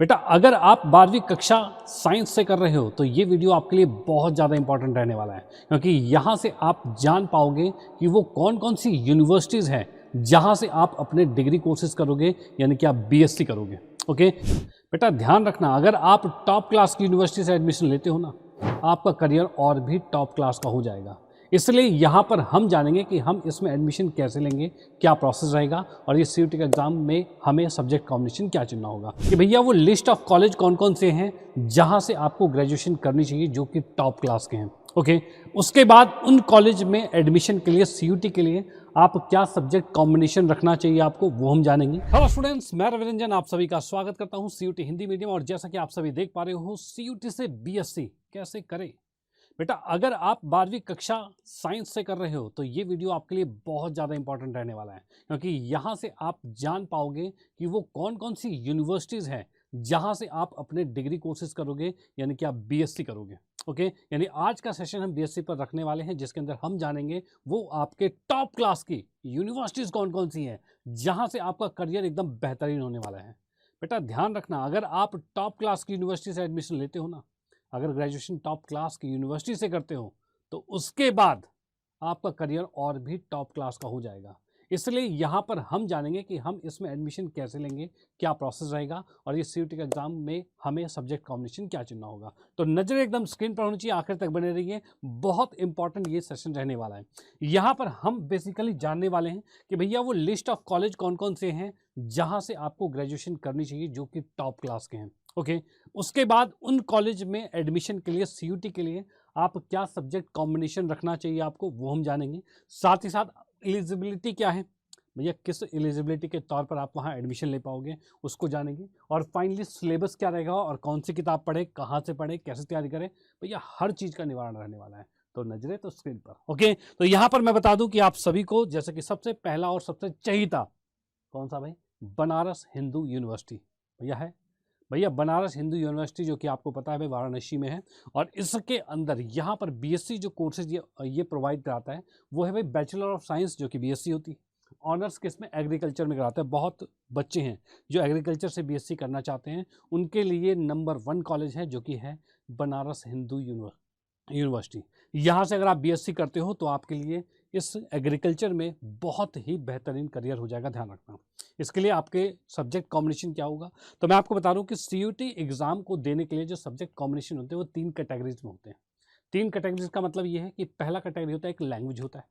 बेटा अगर आप 12वीं कक्षा साइंस से कर रहे हो तो ये वीडियो आपके लिए बहुत ज़्यादा इंपॉर्टेंट रहने वाला है, क्योंकि यहाँ से आप जान पाओगे कि वो कौन कौन सी यूनिवर्सिटीज़ हैं जहाँ से आप अपने डिग्री कोर्सेज करोगे, यानी कि आप बीएससी करोगे। ओके बेटा, ध्यान रखना, अगर आप टॉप क्लास की यूनिवर्सिटी से एडमिशन लेते हो ना, आपका करियर और भी टॉप क्लास का हो जाएगा। इसलिए यहाँ पर हम जानेंगे कि हम इसमें एडमिशन कैसे लेंगे, क्या प्रोसेस रहेगा, और ये सीयूटी के एग्जाम में हमें सब्जेक्ट कॉम्बिनेशन क्या चुनना होगा। कि भैया वो लिस्ट ऑफ कॉलेज कौन कौन से हैं जहाँ से आपको ग्रेजुएशन करनी चाहिए जो कि टॉप क्लास के हैं। ओके, उसके बाद उन कॉलेज में एडमिशन के लिए सीयूटी के लिए आप क्या सब्जेक्ट कॉम्बिनेशन रखना चाहिए आपको, वो हम जानेंगे। हेलो स्टूडेंट्स, मैं रवि रंजन आप सभी का स्वागत करता हूँ सीयूटी हिंदी मीडियम। और जैसा कि आप सभी देख पा रहे हो, सीयूटी से बीएससी कैसे करें। बेटा अगर आप 12वीं कक्षा साइंस से कर रहे हो तो ये वीडियो आपके लिए बहुत ज़्यादा इंपॉर्टेंट रहने वाला है, क्योंकि यहाँ से आप जान पाओगे कि वो कौन कौन सी यूनिवर्सिटीज़ हैं जहाँ से आप अपने डिग्री कोर्सेज करोगे, यानी कि आप बीएससी करोगे। ओके, यानी आज का सेशन हम बीएससी पर रखने वाले हैं, जिसके अंदर हम जानेंगे वो आपके टॉप क्लास की यूनिवर्सिटीज़ कौन कौन सी हैं जहाँ से आपका करियर एकदम बेहतरीन होने वाला है। बेटा ध्यान रखना, अगर आप टॉप क्लास की यूनिवर्सिटी से एडमिशन लेते हो ना, अगर ग्रेजुएशन टॉप क्लास की यूनिवर्सिटी से करते हो तो उसके बाद आपका करियर और भी टॉप क्लास का हो जाएगा। इसलिए यहाँ पर हम जानेंगे कि हम इसमें एडमिशन कैसे लेंगे, क्या प्रोसेस रहेगा, और ये सीयूटी के एग्जाम में हमें सब्जेक्ट कॉम्बिनेशन क्या चुनना होगा। तो नजर एकदम स्क्रीन पर होनी चाहिए, आखिर तक बने रहिए, बहुत इंपॉर्टेंट ये सेशन रहने वाला है। यहाँ पर हम बेसिकली जानने वाले हैं कि भैया वो लिस्ट ऑफ कॉलेज कौन कौन से हैं जहाँ से आपको ग्रेजुएशन करनी चाहिए जो कि टॉप क्लास के हैं। ओके, उसके बाद उन कॉलेज में एडमिशन के लिए सीयूटी के लिए आप क्या सब्जेक्ट कॉम्बिनेशन रखना चाहिए आपको, वो हम जानेंगे। साथ ही साथ एलिजिबिलिटी क्या है, भैया किस एलिजिबिलिटी के तौर पर आप वहाँ एडमिशन ले पाओगे, उसको जानेंगे। और फाइनली सिलेबस क्या रहेगा और कौन सी किताब पढ़े, कहाँ से पढ़े, कैसे तैयारी करें, भैया हर चीज़ का निवारण रहने वाला है। तो नजरे तो स्क्रीन पर। ओके, तो यहाँ पर मैं बता दूं कि आप सभी को, जैसे कि सबसे पहला और सबसे चहीता कौन सा भाई, बनारस हिंदू यूनिवर्सिटी भैया है। भैया बनारस हिंदू यूनिवर्सिटी जो कि आपको पता है भाई वाराणसी में है, और इसके अंदर यहाँ पर बीएससी जो कोर्सेज ये प्रोवाइड कराता है वो है भाई बैचलर ऑफ साइंस, जो कि बीएससी होती है। ऑनर्स किस में, एग्रीकल्चर में कराता है। बहुत बच्चे हैं जो एग्रीकल्चर से बीएससी करना चाहते हैं, उनके लिए नंबर 1 कॉलेज है जो कि है बनारस हिंदू यूनिवर्सिटी। यहाँ से अगर आप बीएससी करते हो तो आपके लिए इस एग्रीकल्चर में बहुत ही बेहतरीन करियर हो जाएगा, ध्यान रखना। इसके लिए आपके सब्जेक्ट कॉम्बिनेशन क्या होगा, तो मैं आपको बता दूं कि सीयूटी एग्जाम को देने के लिए जो सब्जेक्ट कॉम्बिनेशन होते हैं वो 3 कैटेगरीज में होते हैं। 3 कैटेगरीज का मतलब ये है कि पहला कैटेगरी होता है एक लैंग्वेज होता है,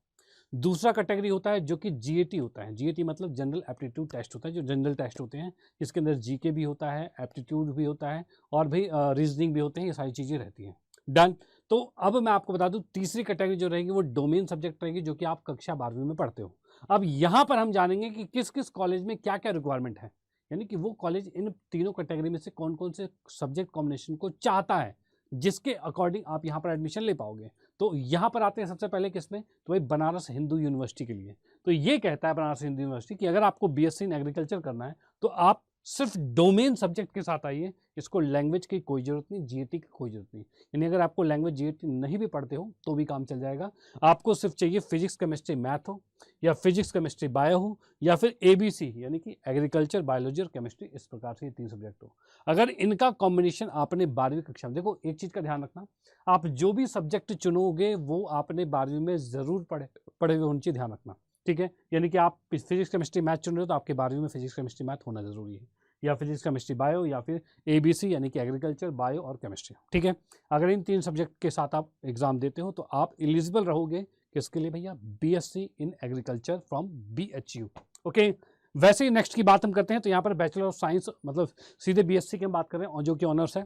दूसरा कैटेगरी होता है जो कि जीएटी होता है। जीएटी मतलब जनरल एप्टीट्यूड टेस्ट होता है, जो जनरल टेस्ट होते हैं, इसके अंदर जीके भी होता है, एप्टीट्यूड भी होता है, और भी रीजनिंग भी होते हैं, ये सारी चीज़ें रहती हैं। डन। तो अब मैं आपको बता दूं तीसरी कैटेगरी जो रहेगी वो डोमेन सब्जेक्ट रहेगी, जो कि आप कक्षा 12वीं में पढ़ते हो। अब यहाँ पर हम जानेंगे कि किस किस कॉलेज में क्या क्या रिक्वायरमेंट है, यानी कि वो कॉलेज इन तीनों कैटेगरी में से कौन कौन से सब्जेक्ट कॉम्बिनेशन को चाहता है, जिसके अकॉर्डिंग आप यहाँ पर एडमिशन ले पाओगे। तो यहाँ पर आते हैं सबसे पहले किसमें, तो भाई बनारस हिंदू यूनिवर्सिटी के लिए। तो ये कहता है बनारस हिंदू यूनिवर्सिटी कि अगर आपको बीएससी इन एग्रीकल्चर करना है तो आप सिर्फ डोमेन सब्जेक्ट के साथ आइए, इसको लैंग्वेज की कोई जरूरत नहीं, जीएटी की कोई जरूरत नहीं। यानी अगर आपको लैंग्वेज जीएटी नहीं भी पढ़ते हो तो भी काम चल जाएगा। आपको सिर्फ चाहिए फिजिक्स केमिस्ट्री मैथ हो, या फिजिक्स केमिस्ट्री बायो हो, या फिर एबीसी यानी कि एग्रीकल्चर बायोलॉजी और केमिस्ट्री, इस प्रकार से ये 3 सब्जेक्ट हो। अगर इनका कॉम्बिनेशन आपने 12वीं कक्षा में, देखो एक चीज़ का ध्यान रखना, आप जो भी सब्जेक्ट चुनोगे वो आपने 12वीं में ज़रूर पढ़े हुए होने चाहिए, ध्यान रखना। ठीक है, यानी कि आप फिजिक्स केमिस्ट्री मैथ चुन रहे हो तो आपके 12वीं में फिजिक्स केमिस्ट्री मैथ होना जरूरी है, या फिजिक्स केमिस्ट्री बायो, या फिर एबीसी यानी कि एग्रीकल्चर बायो और केमिस्ट्री। ठीक है, अगर इन 3 सब्जेक्ट के साथ आप एग्जाम देते हो तो आप एलिजिबल रहोगे किसके लिए भैया, BSc in agriculture from BHU. Okay, वैसे ही नेक्स्ट की बात हम करते हैं, तो यहाँ पर बैचलर ऑफ साइंस मतलब सीधे बीएससी की हम बात कर रहे हैं, और जो कि ऑनर्स है,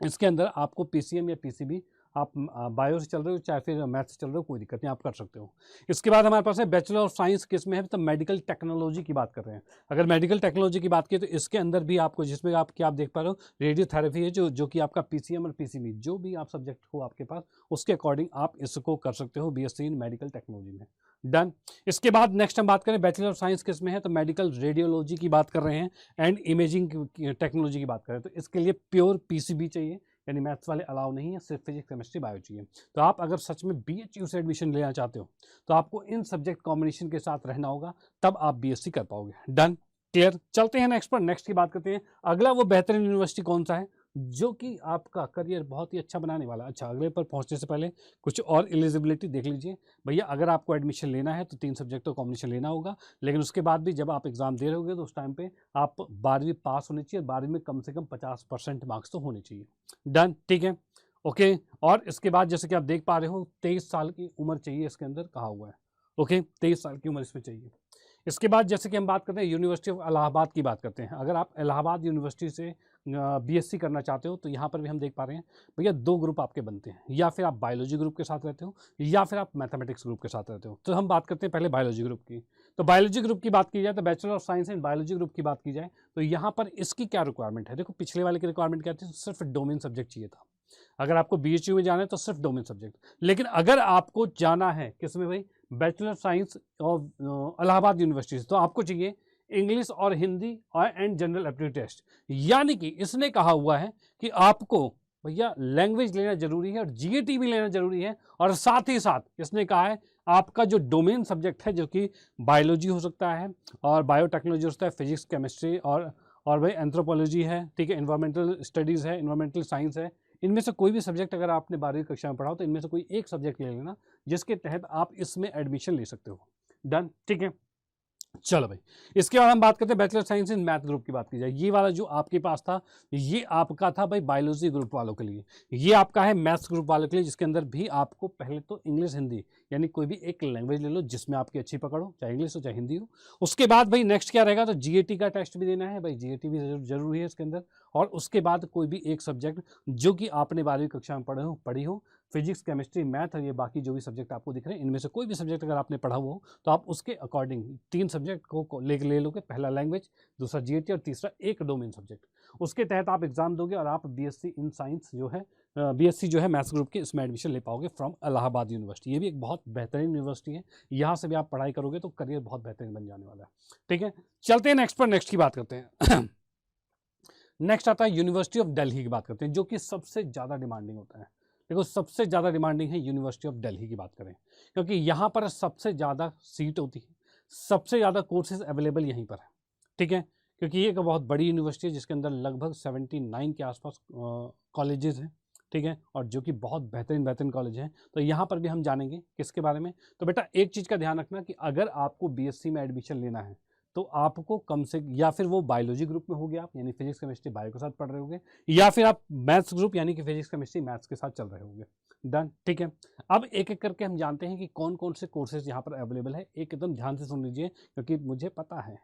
इसके अंदर आपको पीसीएम या पीसीबी, आप बायो से चल रहे हो चाहे फिर मैथ से चल रहे हो, कोई दिक्कत नहीं, आप कर सकते हो। इसके बाद हमारे पास है बैचलर ऑफ साइंस किस में है, तो मेडिकल टेक्नोलॉजी की बात कर रहे हैं। अगर मेडिकल टेक्नोलॉजी की बात की तो इसके अंदर भी आपको, जिसमें आप क्या आप देख पा रहे हो, रेडियोथेरेपी है, जो कि आपका पीसीएम और पीसीबी जो भी आप सब्जेक्ट हो आपके पास, उसके अकॉर्डिंग आप इसको कर सकते हो बीएससी इन मेडिकल टेक्नोलॉजी में। डन। इसके बाद नेक्स्ट हम बात करें बैचलर ऑफ साइंस किस में है, तो मेडिकल रेडियोलॉजी की बात कर रहे हैं एंड इमेजिंग टेक्नोलॉजी की बात करें, तो इसके लिए प्योर पीसीबी चाहिए, यानी मैथ्स वाले अलाउ नहीं है, सिर्फ फिजिक्स केमिस्ट्री बायो चाहिए। तो आप अगर सच में बीएचयू से एडमिशन लेना चाहते हो तो आपको इन सब्जेक्ट कॉम्बिनेशन के साथ रहना होगा, तब आप बीएससी कर पाओगे। डन। क्लियर। चलते हैं नेक्स्ट पर, नेक्स्ट की बात करते हैं। अगला वो बेहतरीन यूनिवर्सिटी कौन सा है जो कि आपका करियर बहुत ही अच्छा बनाने वाला है। अच्छा, अगले पर पहुंचने से पहले कुछ और एलिजिबिलिटी देख लीजिए भैया। अगर आपको एडमिशन लेना है तो 3 सब्जेक्ट का कॉम्बिनेशन लेना होगा, लेकिन उसके बाद भी जब आप एग्जाम दे रहे होगे तो उस टाइम पे आप 12वीं पास होनी चाहिए, 12वीं में कम से कम 50% मार्क्स तो होने चाहिए। डन, ठीक है, ओके। और इसके बाद जैसे कि आप देख पा रहे हो 23 साल की उम्र चाहिए, इसके अंदर कहा हुआ है। ओके, 23 साल की उम्र इसमें चाहिए। इसके बाद जैसे कि हम बात करते हैं यूनिवर्सिटी ऑफ इलाहाबाद की बात करते हैं। अगर आप इलाहाबाद यूनिवर्सिटी से बीएससी करना चाहते हो तो यहाँ पर भी हम देख पा रहे हैं भैया 2 ग्रुप आपके बनते हैं, या फिर आप बायोलॉजी ग्रुप के साथ रहते हो या फिर आप मैथमेटिक्स ग्रुप के साथ रहते हो। तो हम बात करते हैं पहले बायोलॉजी ग्रुप की। तो बायोलॉजी ग्रुप की बात की जाए तो bachelor of science in biology group की बात की जाए तो यहाँ पर इसकी क्या रिक्वायरमेंट है। देखो, पिछले वाले की रिक्वायरमेंट क्या थी, सिर्फ डोमेन सब्जेक्ट चाहिए था। अगर आपको बीएचयू में जाना है तो सिर्फ डोमेन सब्जेक्ट, लेकिन अगर आपको जाना है किसमें भाई, bachelor science of Allahabad university, तो आपको चाहिए इंग्लिश और हिंदी और एंड जनरल एप्टीट्यूड टेस्ट। यानी कि इसने कहा हुआ है कि आपको भैया लैंग्वेज लेना जरूरी है और जीएटी भी लेना जरूरी है, और साथ ही साथ इसने कहा है आपका जो डोमेन सब्जेक्ट है जो कि बायोलॉजी हो सकता है और बायोटेक्नोलॉजी हो सकता है, फिजिक्स केमिस्ट्री और भाई एंथ्रोपोलॉजी है, ठीक है, इन्वायरमेंटल स्टडीज़ है, इन्वायरमेंटल साइंस है। इनमें से कोई भी सब्जेक्ट अगर आपने 12वीं कक्षा में पढ़ा हो तो इनमें से कोई एक सब्जेक्ट ले लेना जिसके तहत आप इसमें एडमिशन ले सकते हो। डन, ठीक है। चलो भाई, इसके बाद हम बात करते हैं bachelor science in math group की बात की जाए। ये वाला जो आपके पास था ये आपका था भाई बायोलॉजी ग्रुप वालों के लिए, ये आपका है मैथ्स ग्रुप वालों के लिए, जिसके अंदर भी आपको पहले तो इंग्लिश हिंदी यानी कोई भी एक लैंग्वेज ले लो जिसमें आपकी अच्छी पकड़ हो, चाहे इंग्लिश हो चाहे हिंदी हो। उसके बाद भाई नेक्स्ट क्या रहेगा, तो जीएटी का टेस्ट भी देना है भाई, जीएटी भी जरूरी है इसके अंदर। और उसके बाद कोई भी एक सब्जेक्ट जो कि आपने 12वीं कक्षा में पढ़ी हो, फिजिक्स केमिस्ट्री मैथ और ये बाकी जो भी सब्जेक्ट आपको दिख रहे हैं, इनमें से कोई भी सब्जेक्ट अगर आपने पढ़ा हुआ हो तो आप उसके अकॉर्डिंग 3 सब्जेक्ट को ले लोगे। पहला लैंग्वेज, दूसरा जीएटी और तीसरा एक डोमेन सब्जेक्ट। उसके तहत आप एग्जाम दोगे और आप बीएससी इन साइंस जो है, बीएससी जो है मैथ्स ग्रुप के, इसमें एडमिशन ले पाओगे फ्रॉम इलाहाबाद यूनिवर्सिटी। ये भी एक बहुत बेहतरीन यूनिवर्सिटी है, यहाँ से भी आप पढ़ाई करोगे तो करियर बहुत बेहतरीन बन जाने वाला है। ठीक है, चलते हैं नेक्स्ट पर, नेक्स्ट की बात करते हैं। नेक्स्ट आता है यूनिवर्सिटी ऑफ दिल्ली की बात करते हैं, जो कि सबसे ज़्यादा डिमांडिंग होता है। देखो, सबसे ज़्यादा डिमांडिंग है यूनिवर्सिटी ऑफ दिल्ली की बात करें, क्योंकि यहाँ पर सबसे ज़्यादा सीट होती है, सबसे ज़्यादा कोर्सेज अवेलेबल यहीं पर है। ठीक है, क्योंकि ये एक बहुत बड़ी यूनिवर्सिटी है जिसके अंदर लगभग 79 के आसपास कॉलेजेस हैं। ठीक है, और जो कि बहुत बेहतरीन कॉलेज हैं। तो यहाँ पर भी हम जानेंगे किसके बारे में। तो बेटा एक चीज़ का ध्यान रखना कि अगर आपको बीएससी में एडमिशन लेना है तो आपको कम से, या फिर वो बायोलॉजी ग्रुप में होगे आप, यानी फिजिक्स केमिस्ट्री बायो के साथ पढ़ रहे होंगे, या फिर आप मैथ्स ग्रुप यानी कि फिजिक्स केमिस्ट्री मैथ्स के साथ चल रहे होंगे। डन, ठीक है। अब एक एक करके हम जानते हैं कि कौन कौन से कोर्सेज यहाँ पर अवेलेबल है। एकदम ध्यान से सुन लीजिए, क्योंकि मुझे पता है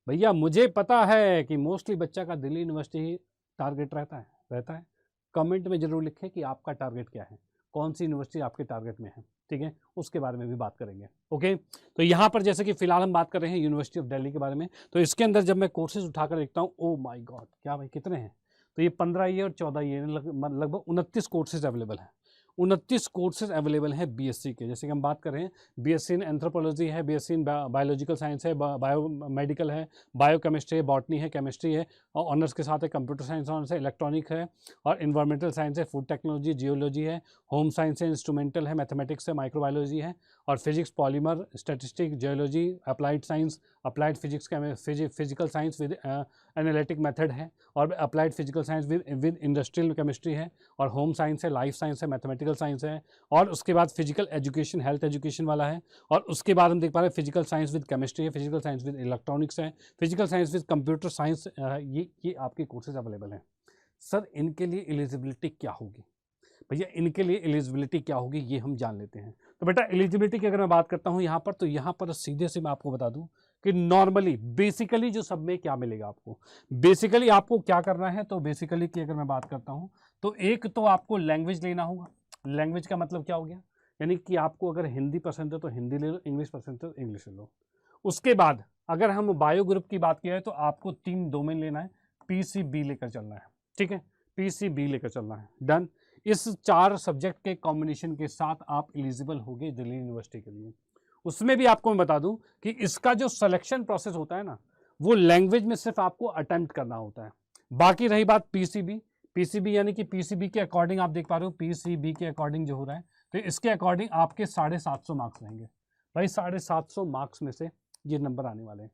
भैया, मुझे पता है कि मोस्टली बच्चा का दिल्ली यूनिवर्सिटी ही टारगेट रहता है। कमेंट में जरूर लिखें कि आपका टारगेट क्या है, कौन सी यूनिवर्सिटी आपके टारगेट में है। ठीक है, उसके बारे में भी बात करेंगे। ओके, तो यहाँ पर जैसे कि फिलहाल हम बात कर रहे हैं यूनिवर्सिटी ऑफ दिल्ली के बारे में, तो इसके अंदर जब मैं कोर्सेज उठाकर देखता हूँ, ओ माय गॉड, क्या भाई कितने हैं, तो ये 15 ये और 14 ये लगभग 29 कोर्सेज अवेलेबल हैं। 29 कोर्सेज अवेलेबल हैं बीएससी के। जैसे कि हम बात कर रहे हैं, बीएससी इन एंथ्रोपोलॉजी है, बीएससी इन बायोलॉजिकल साइंस है, बायोमेडिकल है, बायोकेमिस्ट्री है, बॉटनी है, केमिस्ट्री है, और ऑनर्स के साथ है कंप्यूटर साइंस ऑनर्स है, इलेक्ट्रॉनिक है, और इन्वायरमेंटल साइंस है, फूड टेक्नोलॉजी, जियोलॉजी है, होम साइंस है, इंस्ट्रूमेंटल है, मैथमेटिक्स है, माइक्रोबायोलॉजी है, और physics, polymer, statistic, geology, applied science, applied physics, physical science with analytic method है, और applied physical science with industrial chemistry है, और होम साइंस है, लाइफ साइंस है, मैथमेटिकल साइंस है, और उसके बाद फिजिकल एजुकेशन हेल्थ एजुकेशन वाला है, और उसके बाद हम देख पा रहे हैं फिजिकल साइंस विद केमिस्ट्री है, फिजिकल साइंस विद इलेक्ट्रॉनिक्स है, physical science with computer science, ये आपके कोर्सेज अवेलेबल हैं। सर इनके लिए एलिजिबिलिटी क्या होगी भैया, इनके लिए एलिजिबिलिटी क्या होगी ये हम जान लेते हैं। तो बेटा एलिजिबिलिटी की अगर मैं बात करता हूँ यहाँ पर, तो यहाँ पर सीधे से मैं आपको बता दूँ कि नॉर्मली बेसिकली जो सब में क्या मिलेगा आपको, बेसिकली आपको क्या करना है। तो बेसिकली की अगर मैं बात करता हूँ तो एक तो आपको लैंग्वेज लेना होगा। लैंग्वेज का मतलब क्या हो गया, यानी कि आपको अगर हिंदी पसंद है तो हिंदी ले लो, इंग्लिश पसंद है तो इंग्लिश ले लो। उसके बाद अगर हम बायो ग्रुप की बात की है तो आपको 3 डोमेन लेना है, पीसीबी लेकर चलना है। ठीक है, पीसीबी लेकर चलना है। डन, इस 4 सब्जेक्ट के कॉम्बिनेशन के साथ आप एलिजिबल होंगे दिल्ली यूनिवर्सिटी के लिए। उसमें भी आपको मैं बता दूं कि इसका जो सिलेक्शन प्रोसेस होता है ना, वो लैंग्वेज में सिर्फ आपको अटेम्प्ट करना होता है। बाकी रही बात पीसीबी, पीसीबी यानी कि पीसीबी के अकॉर्डिंग आप देख पा रहे हो, पीसीबी के अकॉर्डिंग जो हो रहा है, तो इसके अकॉर्डिंग आपके 750 मार्क्स रहेंगे। भाई 750 मार्क्स में से ये नंबर आने वाले हैं।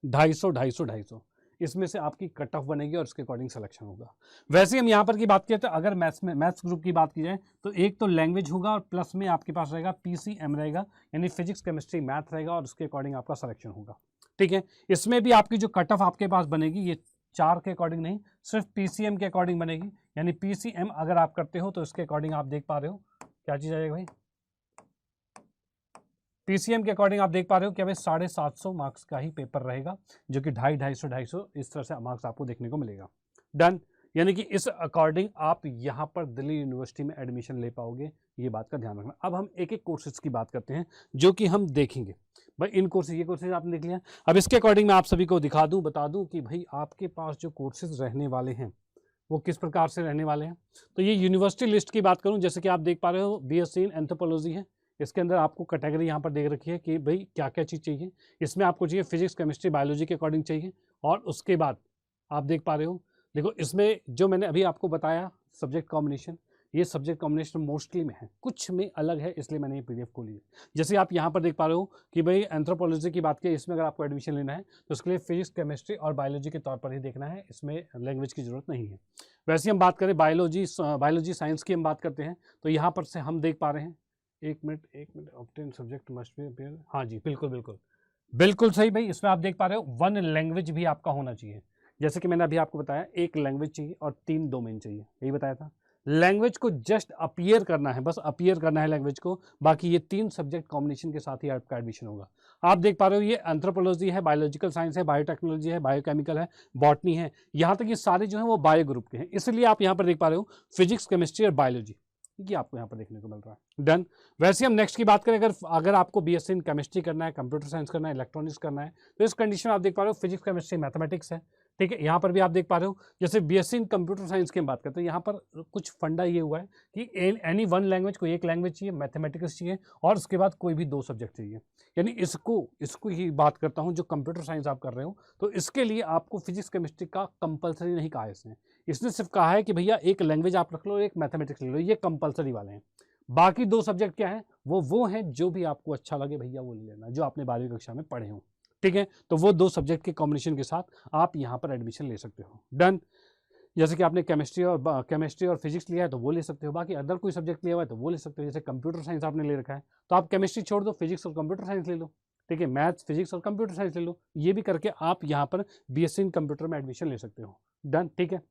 250 इसमें से आपकी कट ऑफ बनेगी और उसके अकॉर्डिंग सिलेक्शन होगा। वैसे ही हम यहाँ पर की बात करें तो अगर मैथ्स ग्रुप की बात की जाए तो एक तो लैंग्वेज होगा और प्लस में आपके पास रहेगा PCM रहेगा, यानी फिजिक्स केमिस्ट्री मैथ रहेगा और उसके अकॉर्डिंग आपका सिलेक्शन होगा। ठीक है, इसमें भी आपकी जो कट ऑफ आपके पास बनेगी ये 4 के अकॉर्डिंग नहीं, सिर्फ PCM के अकॉर्डिंग बनेगी। यानी PCM अगर आप करते हो तो इसके अकॉर्डिंग आप देख पा रहे हो क्या चीज आएगा भाई, PCM के अकॉर्डिंग आप देख पा रहे हो कि भाई 750 मार्क्स का ही पेपर रहेगा, जो कि 250 इस तरह से मार्क्स आपको देखने को मिलेगा। डन, यानी कि इस अकॉर्डिंग आप यहाँ पर दिल्ली यूनिवर्सिटी में एडमिशन ले पाओगे, ये बात का ध्यान रखना। अब हम एक एक कोर्सेज की बात करते हैं जो कि हम देखेंगे। भाई इन कोर्सेज, ये कोर्सेज आपने देख लिया। अब इसके अकॉर्डिंग मैं आप सभी को दिखा दूं, बता दूं कि भाई आपके पास जो कोर्सेज रहने वाले हैं वो किस प्रकार से रहने वाले हैं। तो ये यूनिवर्सिटी लिस्ट की बात करूं, जैसे कि आप देख पा रहे हो BSc इन एंथ्रोपोलॉजी है, इसके अंदर आपको कैटेगरी यहाँ पर देख रखी है कि भाई क्या क्या चीज़ चाहिए। इसमें आपको चाहिए फिजिक्स केमिस्ट्री बायोलॉजी के अकॉर्डिंग चाहिए। और उसके बाद आप देख पा रहे हो, देखो इसमें जो मैंने अभी आपको बताया सब्जेक्ट कॉम्बिनेशन, ये सब्जेक्ट कॉम्बिनेशन मोस्टली में है, कुछ में अलग है, इसलिए मैंने ये PDF खोली है। जैसे आप यहाँ पर देख पा रहे हो कि भाई एंथ्रोपोलॉजी की बात की, इसमें अगर आपको एडमिशन लेना है तो उसके लिए फिजिक्स केमिस्ट्री और बायोलॉजी के तौर पर ही देखना है, इसमें लैंग्वेज की जरूरत नहीं है। वैसे हम बात करें बायोलॉजी साइंस की हम बात करते हैं तो यहाँ पर से हम देख पा रहे हैं, एक minute obtain subject must be appear, हाँ जी बिल्कुल बिल्कुल बिल्कुल सही भाई। इसमें आप देख पा रहे हो 1 लैंग्वेज भी आपका होना चाहिए, जैसे कि मैंने अभी आपको बताया 1 लैंग्वेज चाहिए और 3 डोमेन चाहिए, यही बताया था। लैंग्वेज को जस्ट अपीयर करना है, बस अपीयर करना है लैंग्वेज को, बाकी ये 3 सब्जेक्ट कॉम्बिनेशन के साथ ही आपका एडमिशन होगा। आप देख पा रहे हो ये एंथ्रोपोलॉजी है, बायोलॉजिकल साइंस है, बायोटेक्नोलॉजी है, बायोकेमिकल है, बॉटनी है, यहाँ तक ये सारे जो है वो बायो ग्रुप के हैं, इसलिए आप यहाँ पर देख पा रहे हो फिजिक्स केमिस्ट्री और बायोलॉजी, ये आपको यहाँ पर देखने को मिल रहा है। डन। वैसे हम नेक्स्ट की बात करें, अगर आपको BSc इन केमिस्ट्री करना है, कंप्यूटर साइंस करना है, इलेक्ट्रॉनिक्स करना है, तो इस कंडीशन में आप देख पा रहे हो फिजिक्स केमिस्ट्री मैथमेटिक्स है। ठीक है, यहाँ पर भी आप देख पा रहे हो जैसे BSc इन कंप्यूटर साइंस की हम बात करते हैं, यहाँ पर कुछ फंडा ये हुआ है कि एनी 1 लैंग्वेज, कोई 1 लैंग्वेज चाहिए, मैथमेटिक्स चाहिए और उसके बाद कोई भी 2 सब्जेक्ट चाहिए। यानी इसको ही बात करता हूँ, जो कंप्यूटर साइंस आप कर रहे हो तो इसके लिए आपको फिजिक्स केमिस्ट्री का कंपलसरी नहीं कहा है इसने सिर्फ कहा है कि भैया 1 लैंग्वेज आप रख लो, 1 मैथमेटिक्स ले लो, ये कंपलसरी वाले हैं। बाकी 2 सब्जेक्ट क्या है, वो हैं जो भी आपको अच्छा लगे भैया वो ले लेना, जो आपने 12वीं कक्षा में पढ़े हो। ठीक है, तो वो 2 सब्जेक्ट के कॉम्बिनेशन के साथ आप यहाँ पर एडमिशन ले सकते हो। डन। जैसे कि आपने केमिस्ट्री और फिजिक्स लिया है तो वो ले सकते हो, बाकी अदर कोई सब्जेक्ट लिया हुआ है तो वो ले सकते हो। जैसे कंप्यूटर साइंस आपने ले रखा है तो आप केमिस्ट्री छोड़ दो, फिजिक्स और कंप्यूटर साइंस ले लो। ठीक है, मैथ्स फिजिक्स और कंप्यूटर साइंस ले लो, ये भी करके आप यहाँ पर BSc इन कंप्यूटर में एडमिशन ले सकते हो। डन। ठीक है,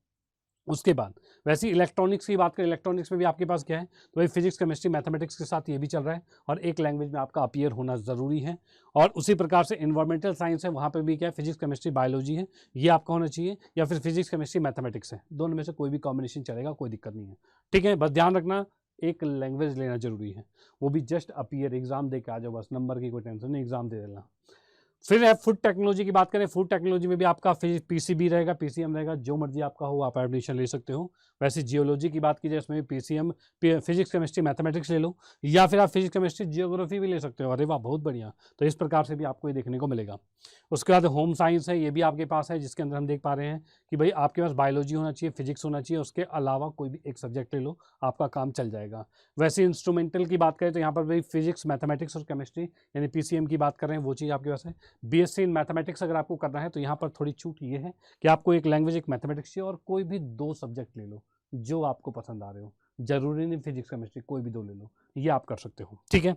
उसके बाद वैसे इलेक्ट्रॉनिक्स की बात करें, इलेक्ट्रॉनिक्स में भी आपके पास क्या है, तो भाई फिजिक्स केमिस्ट्री मैथमेटिक्स के साथ ये भी चल रहा है और 1 लैंग्वेज में आपका अपीयर होना ज़रूरी है। और उसी प्रकार से इन्वायरमेंटल साइंस है, वहाँ पे भी क्या है, फिजिक्स केमिस्ट्री बायोलॉजी है, ये आपका होना चाहिए, या फिर फिजिक्स केमिस्ट्री मैथमेटिक्स है, दोनों में से कोई भी कॉम्बिनेशन चलेगा, कोई दिक्कत नहीं है। ठीक है, बस ध्यान रखना 1 लैंग्वेज लेना जरूरी है, वो भी जस्ट अपीयर, एग्जाम दे के आ जाओ, बस नंबर की कोई टेंशन नहीं, एग्जाम दे देना। फिर है फूड टेक्नोलॉजी की बात करें, फूड टेक्नोलॉजी में भी आपका PCB रहेगा, PCM रहेगा, जो मर्जी आपका हो आप एडमिशन ले सकते हो। वैसे जियोलॉजी की बात की जाए, इसमें भी PCM फिजिक्स केमिस्ट्री मैथमेटिक्स ले लो, या फिर आप फिजिक्स केमिस्ट्री जियोग्राफी भी ले सकते हो। अरे वाह, बहुत बढ़िया। तो इस प्रकार से भी आपको ये देखने को मिलेगा। उसके बाद होम साइंस है, ये भी आपके पास है, जिसके अंदर हम देख पा रहे हैं कि भाई आपके पास बायोलॉजी होना चाहिए, फिजिक्स होना चाहिए, उसके अलावा कोई भी एक सब्जेक्ट ले लो, आपका काम चल जाएगा। वैसे इंस्ट्रूमेंटल की बात करें तो यहाँ पर भाई फिजिक्स मैथमेटिक्स और केमिस्ट्री यानी PCM की बात कर रहे हैं, वो चीज़ आपके पास है। BSc इन मैथमेटिक्स अगर आपको करना है तो यहाँ पर थोड़ी छूट ये है कि आपको 1 लैंग्वेज, 1 मैथमेटिक्स चाहिए और कोई भी 2 सब्जेक्ट ले लो जो आपको पसंद आ रहे हो, जरूरी नहीं फिजिक्स केमिस्ट्री, कोई भी 2 ले लो, ये आप कर सकते हो। ठीक है,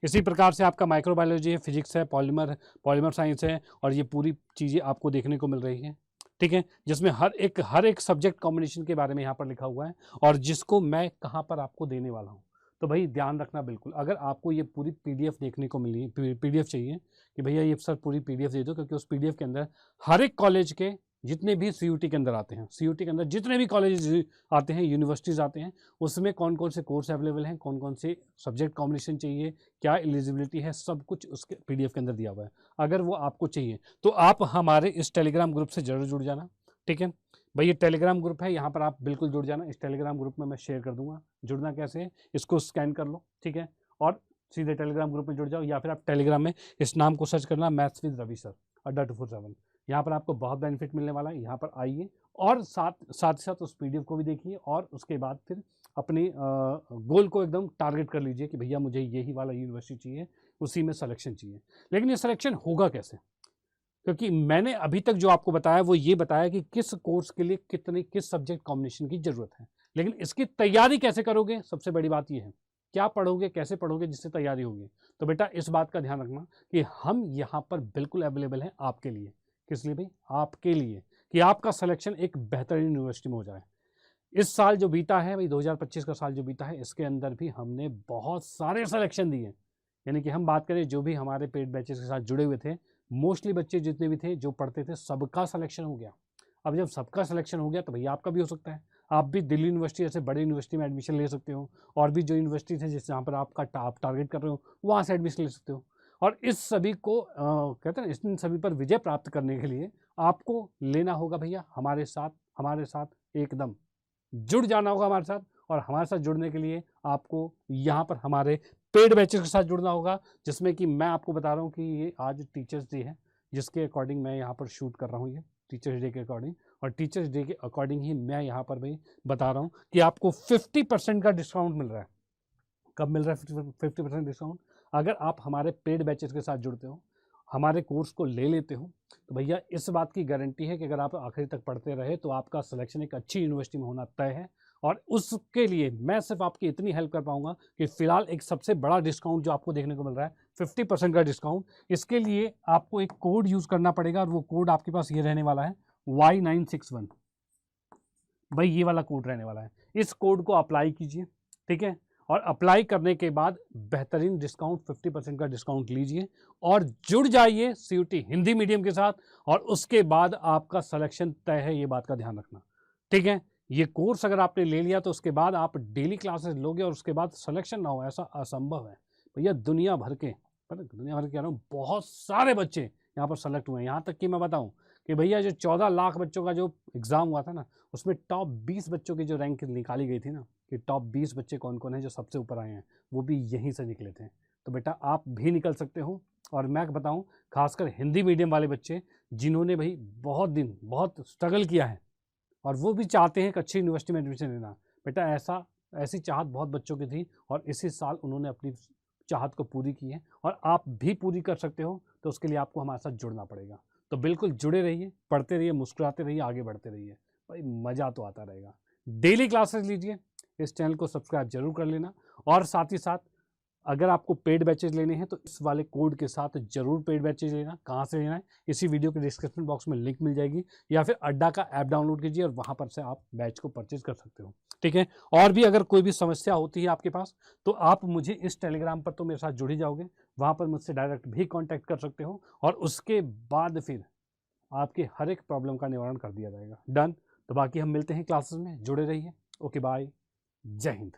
इसी प्रकार से आपका माइक्रोबायोलॉजी है, फिजिक्स है, पॉलीमर साइंस है, और ये पूरी चीज़ें आपको देखने को मिल रही हैं। ठीक है, जिसमें हर एक सब्जेक्ट कॉम्बिनेशन के बारे में यहाँ पर लिखा हुआ है और जिसको मैं कहाँ पर आपको देने वाला हूँ। तो भाई ध्यान रखना बिल्कुल, अगर आपको ये पूरी PDF देखने को मिली, PDF चाहिए कि भैया ये सर पूरी PDF दे दो, क्योंकि उस PDF के अंदर हर एक कॉलेज के जितने भी CUT के अंदर आते हैं, CUT के अंदर जितने भी कॉलेज आते हैं, यूनिवर्सिटीज़ आते हैं, उसमें कौन कौन से कोर्स अवेलेबल हैं, कौन कौन से सब्जेक्ट कॉम्बिनेशन चाहिए, क्या एलिजिबिलिटी है, सब कुछ उसके PDF के अंदर दिया हुआ है। अगर वो आपको चाहिए तो आप हमारे इस टेलीग्राम ग्रुप से जरूर जुड़ जाना। ठीक है भाई, ये टेलीग्राम ग्रुप है, यहाँ पर आप बिल्कुल जुड़ जाना। इस टेलीग्राम ग्रुप में मैं शेयर कर दूंगा, जुड़ना कैसे है इसको स्कैन कर लो। ठीक है, और सीधे टेलीग्राम ग्रुप में जुड़ जाओ, या फिर आप टेलीग्राम में इस नाम को सर्च करना, मैथ्स विद रवि सर अड्डा 247। यहाँ पर आपको बहुत बेनिफिट मिलने वाला है, यहाँ पर आइए और साथ ही साथ उस PDF को भी देखिए और उसके बाद फिर अपने गोल को एकदम टारगेट कर लीजिए कि भैया मुझे यही वाला यूनिवर्सिटी चाहिए, उसी में सिलेक्शन चाहिए। लेकिन ये सिलेक्शन होगा कैसे, क्योंकि मैंने अभी तक जो आपको बताया वो ये बताया कि किस कोर्स के लिए किस सब्जेक्ट कॉम्बिनेशन की जरूरत है, लेकिन इसकी तैयारी कैसे करोगे, सबसे बड़ी बात ये है क्या पढ़ोगे, कैसे पढ़ोगे जिससे तैयारी होगी। तो बेटा इस बात का ध्यान रखना कि हम यहाँ पर बिल्कुल अवेलेबल हैं आपके लिए। किस लिए भाई? आपके लिए, कि आपका सिलेक्शन एक बेहतरीन यूनिवर्सिटी में हो जाए। इस साल जो बीता है भाई, 2025 का साल जो बीता है, इसके अंदर भी हमने बहुत सारे सिलेक्शन दिए। यानी कि हम बात करें जो भी हमारे पेड बैचेस के साथ जुड़े हुए थे, मोस्टली बच्चे जितने भी थे जो पढ़ते थे, सबका सिलेक्शन हो गया। अब जब सबका सिलेक्शन हो गया तो भैया आपका भी हो सकता है। आप भी दिल्ली यूनिवर्सिटी जैसे बड़ी यूनिवर्सिटी में एडमिशन ले सकते हो, और भी जो यूनिवर्सिटीज हैं जिस जहाँ पर आपका आप टारगेट कर रहे हो वहाँ से एडमिशन ले सकते हो। और इस सभी को कहते हैं इन सभी पर विजय प्राप्त करने के लिए आपको लेना होगा भैया हमारे साथ एकदम जुड़ जाना होगा हमारे साथ। और हमारे साथ जुड़ने के लिए आपको यहाँ पर हमारे पेड बैचेस के साथ जुड़ना होगा, जिसमें कि मैं आपको बता रहा हूँ कि ये आज टीचर्स डे है, जिसके अकॉर्डिंग मैं यहाँ पर शूट कर रहा हूँ, ये टीचर्स डे के अकॉर्डिंग। और टीचर्स डे के अकॉर्डिंग ही मैं यहाँ पर भाई बता रहा हूँ कि आपको 50% का डिस्काउंट मिल रहा है। कब मिल रहा है 50% डिस्काउंट? अगर आप हमारे पेड बैचेस के साथ जुड़ते हो, हमारे कोर्स को ले लेते हो, तो भैया इस बात की गारंटी है कि अगर आप आखिरी तक पढ़ते रहे तो आपका सिलेक्शन एक अच्छी यूनिवर्सिटी में होना तय है। और उसके लिए मैं सिर्फ आपकी इतनी हेल्प कर पाऊंगा कि फिलहाल एक सबसे बड़ा डिस्काउंट जो आपको देखने को मिल रहा है 50% का डिस्काउंट, इसके लिए आपको एक कोड यूज करना पड़ेगा, और वो कोड आपके पास ये रहने वाला है Y961। भाई ये वाला कोड रहने वाला है, इस कोड को अप्लाई कीजिए, ठीक है। और अप्लाई करने के बाद बेहतरीन डिस्काउंट 50% का डिस्काउंट लीजिए और जुड़ जाइए CUT हिंदी मीडियम के साथ। और उसके बाद आपका सिलेक्शन तय है, ये बात का ध्यान रखना, ठीक है। ये कोर्स अगर आपने ले लिया तो उसके बाद आप डेली क्लासेस लोगे और उसके बाद सिलेक्शन ना हो, ऐसा असंभव है भैया। दुनिया भर के कह रहा हूँ बहुत सारे बच्चे यहाँ पर सेलेक्ट हुए हैं। यहाँ तक कि मैं बताऊँ कि भैया जो 14 लाख बच्चों का जो एग्ज़ाम हुआ था ना, उसमें टॉप 20 बच्चों की जो रैंक निकाली गई थी ना, कि टॉप 20 बच्चे कौन कौन हैं जो सबसे ऊपर आए हैं, वो भी यहीं से निकले थे। तो बेटा आप भी निकल सकते हो। और मैं बताऊं खासकर हिंदी मीडियम वाले बच्चे जिन्होंने भाई बहुत स्ट्रगल किया है और वो भी चाहते हैं एक अच्छी यूनिवर्सिटी में एडमिशन लेना, बेटा ऐसी चाहत बहुत बच्चों की थी और इसी साल उन्होंने अपनी चाहत को पूरी की है और आप भी पूरी कर सकते हो। तो उसके लिए आपको हमारे साथ जुड़ना पड़ेगा। तो बिल्कुल जुड़े रहिए, पढ़ते रहिए, मुस्कुराते रहिए, आगे बढ़ते रहिए, भाई मज़ा तो आता रहेगा। डेली क्लासेस लीजिए, इस चैनल को सब्सक्राइब जरूर कर लेना। और साथ ही साथ अगर आपको पेड बैचेज लेने हैं तो इस वाले कोड के साथ जरूर पेड बैचेज लेना। कहाँ से लेना है, इसी वीडियो के डिस्क्रिप्शन बॉक्स में लिंक मिल जाएगी, या फिर अड्डा का ऐप डाउनलोड कीजिए और वहाँ पर से आप बैच को परचेज कर सकते हो, ठीक है। और भी अगर कोई भी समस्या होती है आपके पास तो आप मुझे इस टेलीग्राम पर तो मेरे साथ जुड़ ही जाओगे, वहाँ पर मुझसे डायरेक्ट भी कॉन्टैक्ट कर सकते हो और उसके बाद फिर आपके हर एक प्रॉब्लम का निवारण कर दिया जाएगा। डन। तो बाकी हम मिलते हैं क्लासेस में, जुड़े रहिए। ओके बाय, जय हिंद।